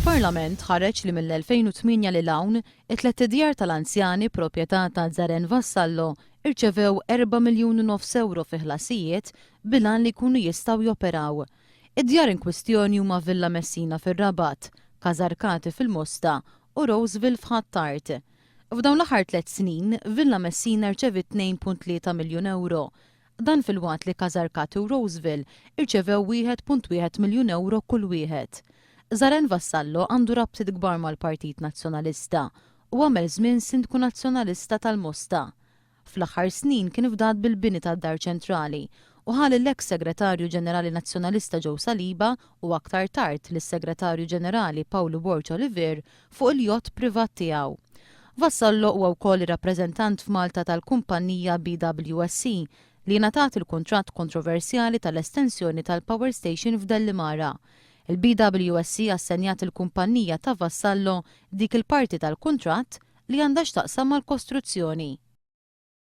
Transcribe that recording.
Il-Parlament ħareġ li mill-2008 lil hawn it-tlet djar tal-anzjani proprjetà ta' Zaren Vassallo irċevew 4 miljun u nofs euro fi ħlasijiet bilan li jkunu jistgħu joperaw. Id-djar in kwistjoni huma Villa Messina fir-Rabat, Kazarkati fil-Mosta u Roseville f'Ħattart. F'dawn l-aħħar 3 snin, Villa Messina rċevit 2.3 miljun euro. Dan fil-waqt li Kazarkati u Roseville irċevew 1.1 miljun euro kull wieħed. Zaren Vassallo għandu rabtiet kbar mal-Partit Nazzjonalista u għamel żmien Sindku Nazzjonalista tal-Mosta. Fl-aħħar snin kien fdat bil-bini tad-Dar Ċentrali u ħal l-eks Segretarju Ġenerali Nazzjonalista Joe Saliba u aktar tard lis-Segretarju Ġenerali Paolo Borg Oliver fuq il-jott privat tiegħu. Vassallo huwa wkoll ir-rappreżentant f'Malta tal-kumpanija BWSC li ngħatat il-kuntratt kontroversjali tal-estensjoni tal-Power Station f'Dellimara. Il-BWSC assenjat il-kumpanija ta' Vassallo dik il-parti tal-kuntratt li għandha x'taqsam mal-kostruzzjoni.